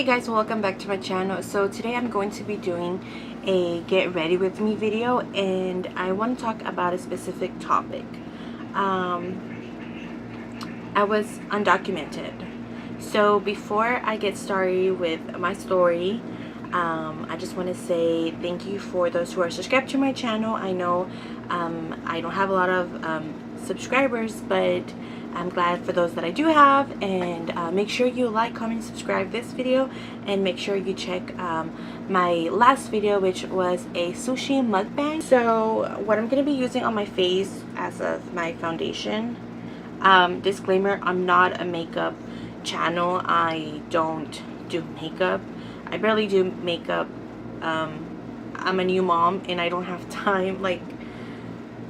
Hey guys, welcome back to my channel. So today I'm going to be doing a get ready with me video, and I want to talk about a specific topic. I was undocumented. So before I get started with my story, I just want to say thank you for those who are subscribed to my channel. I know I don't have a lot of subscribers, but I'm glad for those that I do have. And make sure you like, comment, subscribe this video, and make sure you check my last video, which was a sushi mukbang. So what I'm going to be using on my face as of my foundation, disclaimer, I'm not a makeup channel. I don't do makeup. I barely do makeup. I'm a new mom and I don't have time.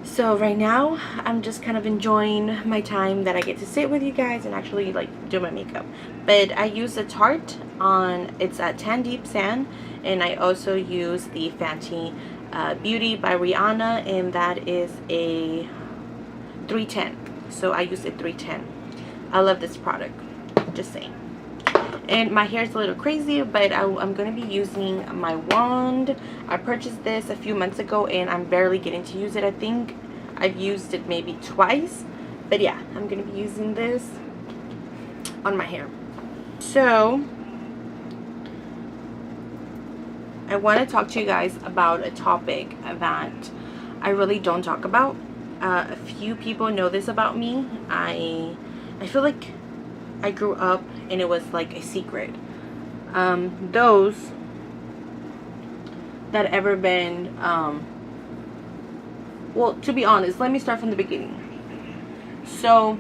So right now I'm just kind of enjoying my time that I get to sit with you guys and actually do my makeup. But I use a Tarte on, it's a Tan Deep Sand, and I also use the Fenty Beauty by Rihanna, and that is a 310. So I use a 310. I love this product, just saying. And my hair is a little crazy, but I'm going to be using my wand. I purchased this a few months ago and I'm barely getting to use it. I think I've used it maybe twice. But yeah, I'm going to be using this on my hair. So I want to talk to you guys about a topic that I really don't talk about. A few people know this about me. I feel like I grew up and it was like a secret. Those that ever been, well, to be honest, let me start from the beginning. So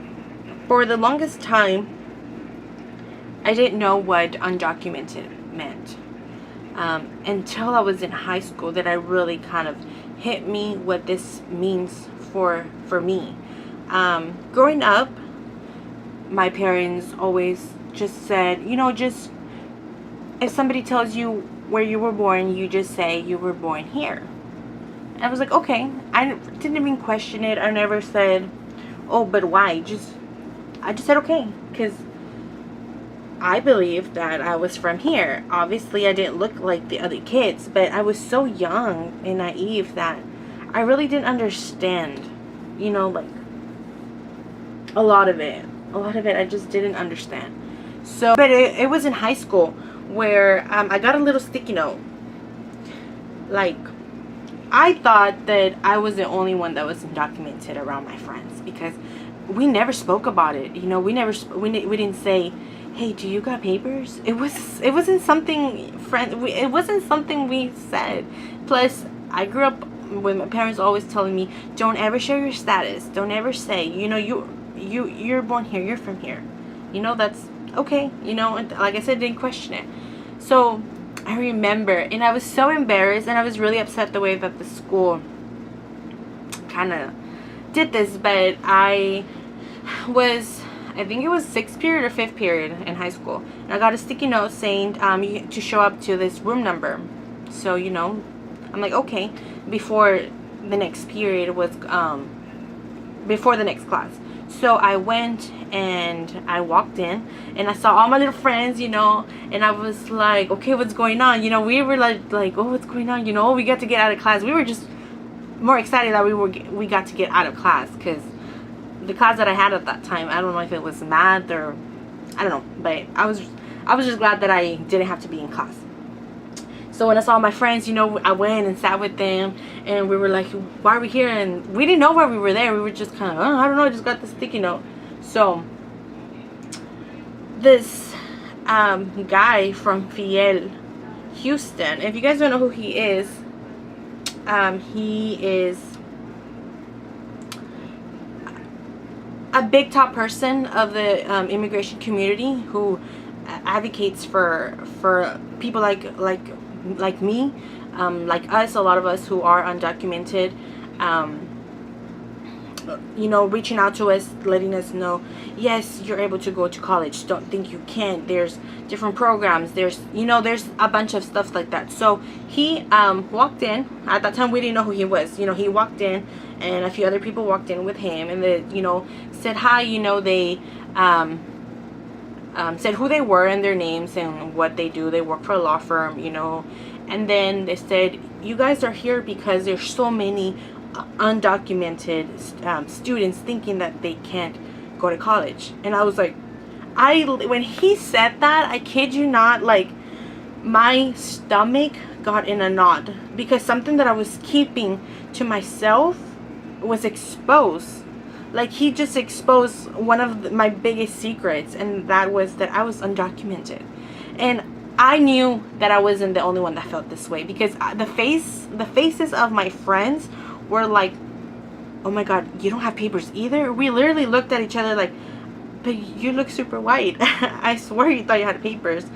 for the longest time, I didn't know what undocumented meant until I was in high school, that I really kind of hit me what this means for me. Growing up, my parents always just said, you know, just if somebody tells you where you were born, you just say you were born here. And I was like, okay. I didn't even question it. I never said, oh, but why? I just said okay, because I believed that I was from here. Obviously I didn't look like the other kids, but I was so young and naive that I really didn't understand, you know, like a lot of it I just didn't understand. So but it was in high school where I got a little sticky note. Like, I thought that I was the only one that was undocumented around my friends, because we never spoke about it. You know, we didn't say, hey, do you got papers? It wasn't something it wasn't something we said. Plus I grew up with my parents always telling me, don't ever share your status, don't ever say, you know, you're born here, you're from here, you know, that's okay, you know. And like I said, didn't question it. So I remember, and I was so embarrassed, and I was really upset the way that the school kind of did this. But I think it was 6th period or 5th period in high school, and I got a sticky note saying to show up to this room number. So, you know, I'm like, okay, before the next period was before the next class. So I went and I walked in and I saw all my little friends, you know, and I was like, okay, what's going on? You know, we were like, oh, what's going on? You know, we got to get out of class. We were just more excited that we got to get out of class, because the class that I had at that time, I don't know if it was math or I don't know, but I was just glad that I didn't have to be in class. So when I saw my friends, you know, I went and sat with them, and we were like, why are we here? And we didn't know why we were there. We were just kind of, oh, I don't know, I just got the sticky note. So this guy from Fiel, Houston, if you guys don't know who he is a big top person of the immigration community who advocates for people like me, like us, a lot of us who are undocumented, you know, reaching out to us, letting us know, yes, you're able to go to college, don't think you can't, there's different programs, there's, you know, there's a bunch of stuff like that. So he walked in. At that time we didn't know who he was. You know, he walked in and a few other people walked in with him, and they, you know, said hi. You know, they said who they were and their names and what they do. They work for a law firm, you know. And then they said, you guys are here because there's so many undocumented students thinking that they can't go to college. And I was like, when he said that, I kid you not, like, my stomach got in a knot, because something that I was keeping to myself was exposed. Like, he just exposed one of my biggest secrets, and that was that I was undocumented. And I knew that I wasn't the only one that felt this way, because the faces of my friends were like, oh my god, you don't have papers either? We literally looked at each other like, but you look super white. I swear you thought you had papers.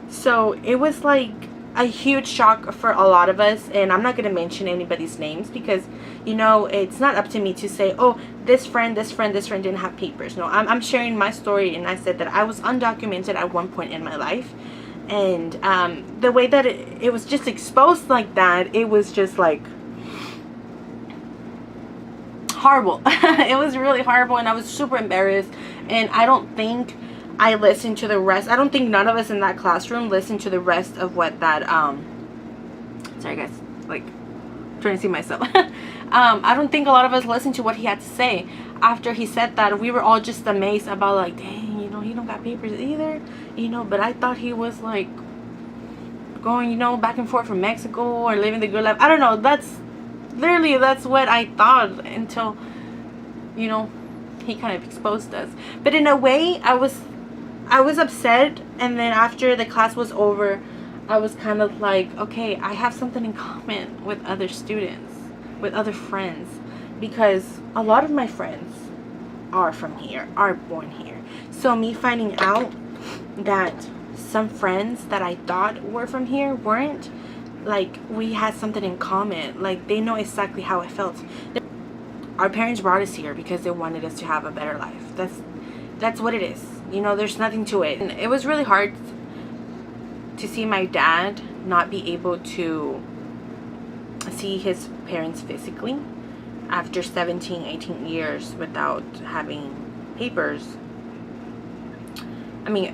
So it was like a huge shock for a lot of us, and I'm not going to mention anybody's names, because, you know, it's not up to me to say, oh, this friend didn't have papers. No, I'm sharing my story, and I said that I was undocumented at one point in my life. And the way that it was just exposed like that, it was just like horrible. It was really horrible, and I was super embarrassed. And I don't think I listened to the rest. I don't think none of us in that classroom listened to the rest of what that sorry guys, like, trying to see myself. I don't think a lot of us listened to what he had to say. After he said that, we were all just amazed about, like, dang, you know, he don't got papers either, you know. But I thought he was like going, you know, back and forth from Mexico or living the good life. I don't know. That's what I thought, until, you know, he kind of exposed us. But in a way, I was upset. And then after the class was over, I was kind of like, okay, I have something in common with other students, with other friends, because a lot of my friends are from here, are born here. So me finding out that some friends that I thought were from here weren't, like, we had something in common. Like, they know exactly how I felt. Our parents brought us here because they wanted us to have a better life. That's what it is. You know, there's nothing to it. And it was really hard to see my dad not be able to see his parents physically after 17, 18 years without having papers. I mean,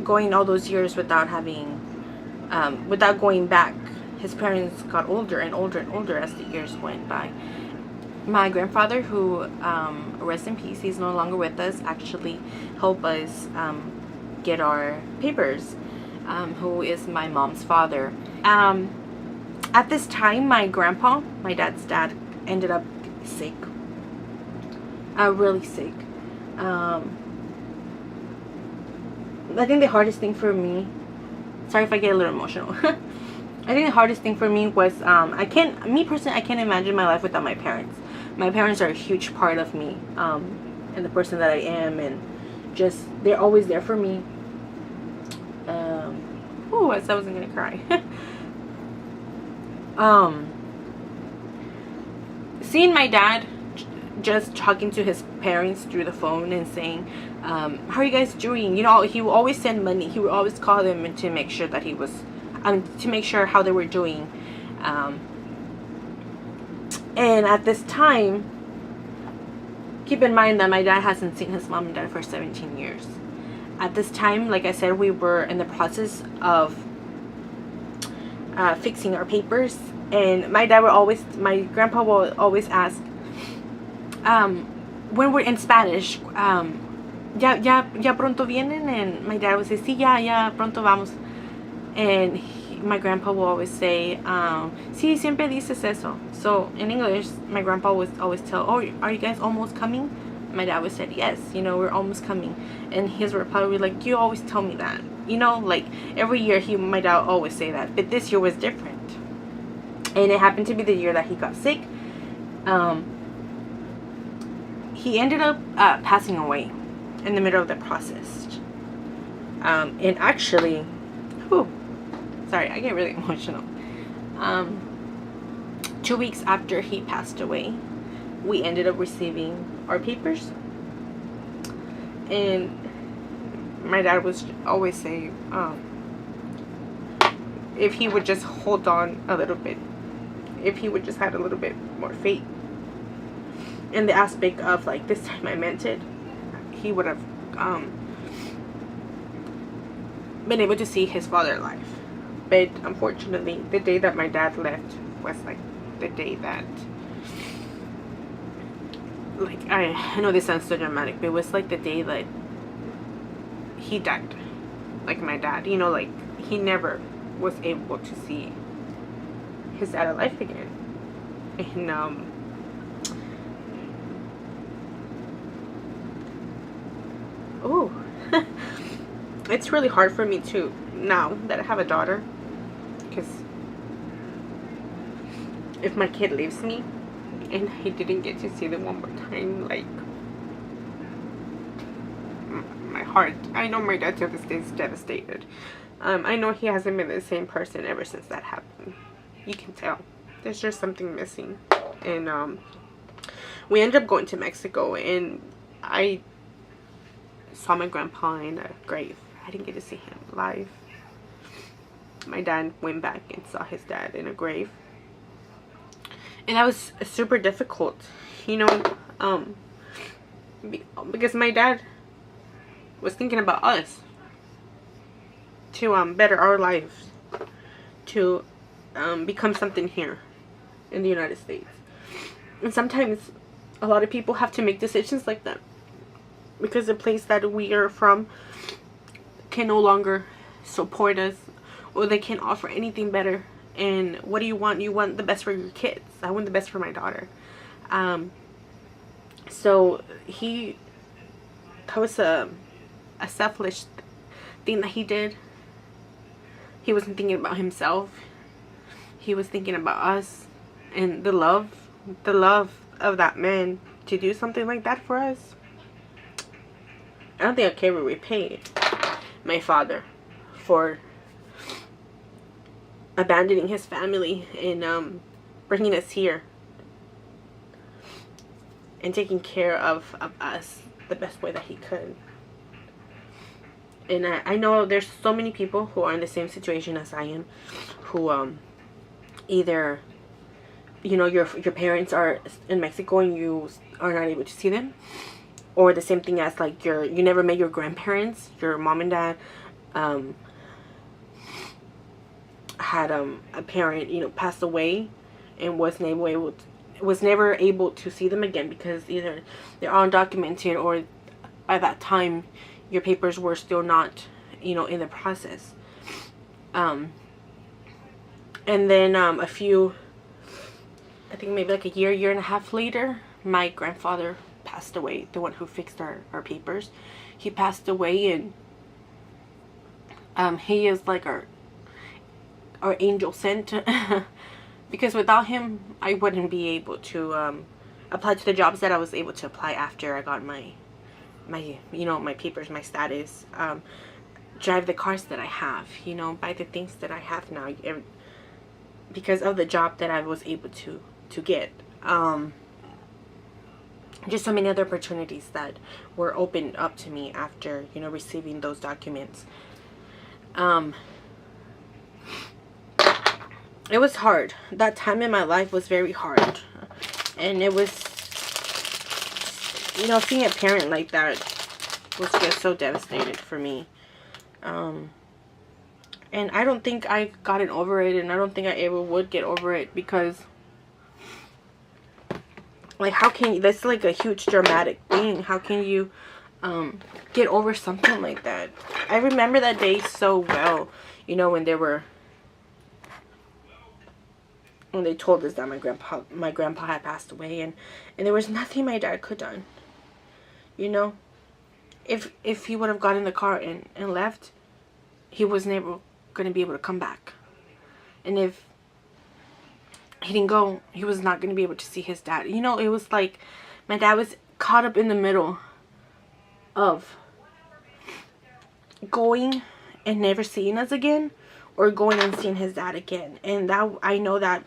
going all those years without having, without going back. His parents got older and older and older as the years went by. My grandfather, who, rest in peace, he's no longer with us, actually helped us get our papers, who is my mom's father. At this time, my grandpa, my dad's dad, ended up sick, really sick. I think the hardest thing for me, sorry if I get a little emotional, I think the hardest thing for me was, I can't imagine my life without my parents. My parents are a huge part of me, and the person that I am, and just, they're always there for me. Oh, I said I wasn't gonna cry. Seeing my dad just talking to his parents through the phone and saying, how are you guys doing? You know, he would always send money. He would always call them to make sure that he was, to make sure how they were doing. And at this time, keep in mind that my dad hasn't seen his mom and dad for 17 years. At this time, like I said, we were in the process of fixing our papers. And my grandpa will always ask, when we're in Spanish, ya pronto vienen? And my dad would say, sí, ya pronto vamos. And my grandpa will always say, sí, siempre dices eso. So in English, my grandpa would always tell, oh, are you guys almost coming? My dad would say, yes, you know, we're almost coming. And his reply would be like, you always tell me that. You know, like, every year my dad would always say that. But this year was different. And it happened to be the year that he got sick. He ended up passing away in the middle of the process. And actually, whew, sorry, I get really emotional. 2 weeks after he passed away, we ended up receiving our papers. And my dad was always saying, if he would just hold on a little bit, if he would just had a little bit more faith in the aspect of, like, this time I meant it, he would have been able to see his father alive. But unfortunately, the day that my dad left was like the day that, like, I know this sounds so dramatic, but it was like the day that he died. Like my dad, you know, like he never was able to see his dad alive again. And oh, it's really hard for me too now that I have a daughter, because if my kid leaves me and I didn't get to see them one more time, like, my heart, I know my dad to this day is devastated. I know he hasn't been the same person ever since that happened. You can tell there's just something missing. And we ended up going to Mexico, and I saw my grandpa in a grave. I didn't get to see him live. My dad went back and saw his dad in a grave, and that was super difficult, you know, because my dad was thinking about us, to better our lives, to become something here in the United States. And sometimes a lot of people have to make decisions like that, because the place that we are from can no longer support us, or they can't offer anything better. And what do you want? You want the best for your kids. I want the best for my daughter. So that was a selfish thing that he did. He wasn't thinking about himself. He was thinking about us, and the love of that man to do something like that for us. I don't think I can ever repay my father for abandoning his family and bringing us here and taking care of us the best way that he could. And I know there's so many people who are in the same situation as I am, who either, you know, your parents are in Mexico and you are not able to see them, or the same thing as like you never met your grandparents, your mom and dad had a parent, you know, passed away and was never able to see them again, because either they're undocumented, or at that time your papers were still not, you know, in the process. And then I think maybe like a year and a half later, my grandfather passed away, the one who fixed our papers. He passed away, and he is like our angel sent, because without him I wouldn't be able to apply to the jobs that I was able to apply after I got my you know, my papers, my status, drive the cars that I have, you know, buy the things that I have now, because of the job that I was able to get. Just so many other opportunities that were opened up to me after, you know, receiving those documents. It was hard. That time in my life was very hard, and it was, you know, seeing a parent like that was just so devastated for me. And I don't think I gotten over it, and I don't think I ever would get over it, because, like, how can you, that's like a huge dramatic thing. How can you get over something like that? I remember that day so well, you know, when they told us that my grandpa had passed away, and there was nothing my dad could done. You know, if he would have got in the car and left, he was never going to be able to come back. And if he didn't go, he was not going to be able to see his dad. You know, it was like my dad was caught up in the middle of going and never seeing us again, or going and seeing his dad again. And that, I know that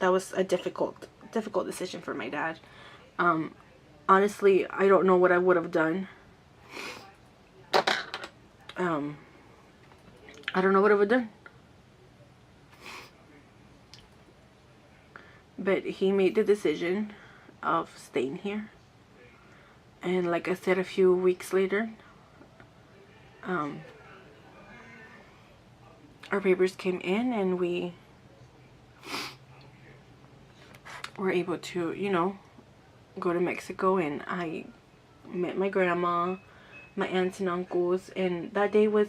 was a difficult decision for my dad. Honestly, I don't know what I would have done. I don't know what I would have done. But he made the decision of staying here. And like I said, a few weeks later, our papers came in and we were able to, you know, go to Mexico, and I met my grandma, my aunts and uncles, and that day was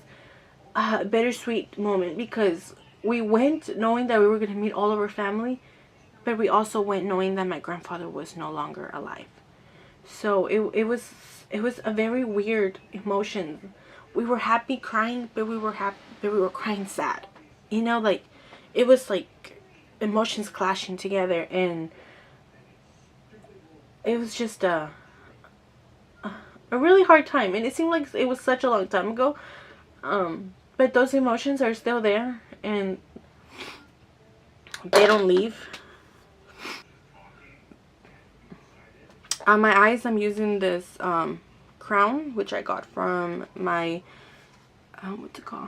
a bittersweet moment because we went knowing that we were going to meet all of our family, but we also went knowing that my grandfather was no longer alive. So it was a very weird emotion. We were happy crying, but we were crying sad. You know, like it was like emotions clashing together, and it was just a really hard time, and it seemed like it was such a long time ago. But those emotions are still there, and they don't leave. On my eyes, I'm using this crown, which I got from my what's it called?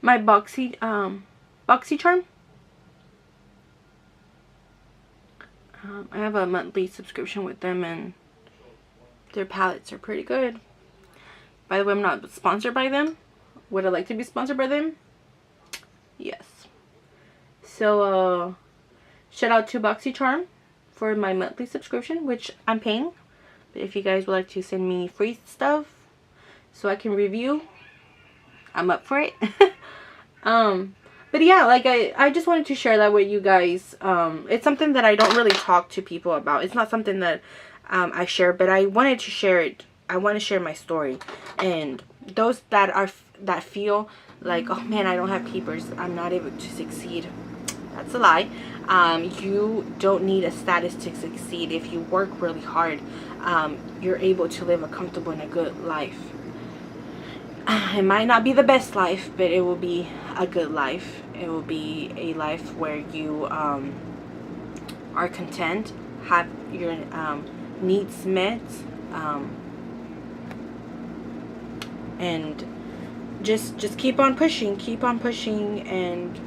My BoxyCharm. I have a monthly subscription with them, and their palettes are pretty good. By the way, I'm not sponsored by them. Would I like to be sponsored by them? Yes. So, shout out to BoxyCharm for my monthly subscription, which I'm paying. But if you guys would like to send me free stuff so I can review, I'm up for it. But yeah, like I just wanted to share that with you guys. It's something that I don't really talk to people about. It's not something that I share, but I wanted to share it. I want to share my story, and those that feel like, oh man, I don't have papers, I'm not able to succeed. That's a lie. You don't need a status to succeed. If you work really hard, you're able to live a comfortable and a good life. It might not be the best life, but it will be a good life. It will be a life where you are content, have your needs met, and just keep on pushing, and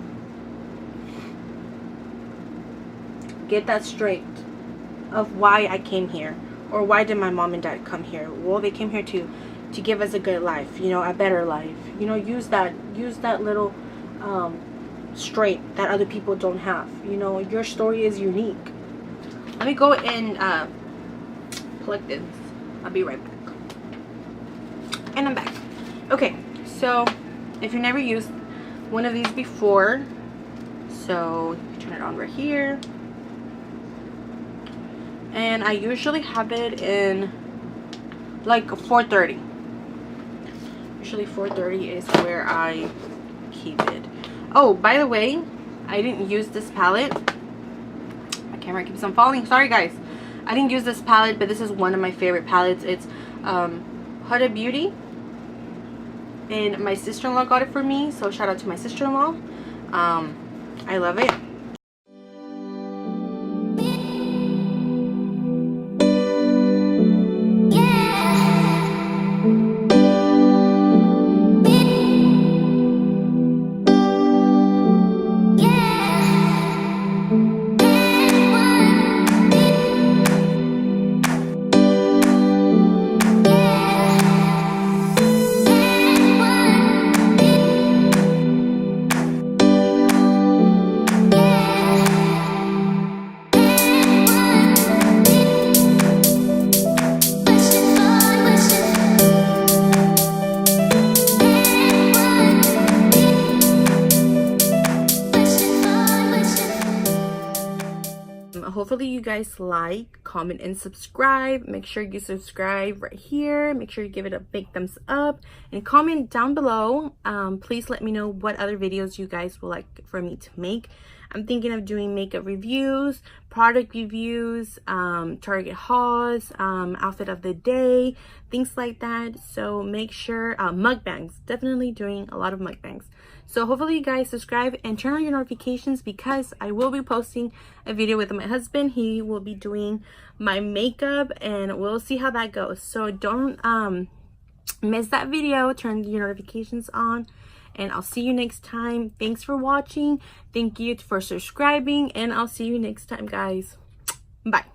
get that straight of why I came here, or why did my mom and dad come here. Well, they came here to give us a good life, you know, a better life. You know, use that little straight that other people don't have. You know, your story is unique. Let me go and plug this. I'll be right back. And I'm back. Okay, so if you never used one of these before, so you turn it on right here, and I usually have it in like 430. Usually 430 is where I keep it. Oh, by the way, I didn't use this palette. My camera keeps on falling. Sorry guys. I didn't use this palette, but this is one of my favorite palettes. It's Huda Beauty, and my sister-in-law got it for me, so shout out to my sister-in-law. I love it. Hopefully you guys like, comment, and subscribe. Make sure you subscribe right here. Make sure you give it a big thumbs up and comment down below. Please let me know what other videos you guys would like for me to make. I'm thinking of doing makeup reviews, product reviews, Target hauls, outfit of the day, things like that. So make sure, mukbangs, definitely doing a lot of mukbangs. So hopefully you guys subscribe and turn on your notifications, because I will be posting a video with my husband. He will be doing my makeup, and we'll see how that goes. So don't miss that video. Turn your notifications on, and I'll see you next time. Thanks for watching. Thank you for subscribing, and I'll see you next time, guys. Bye.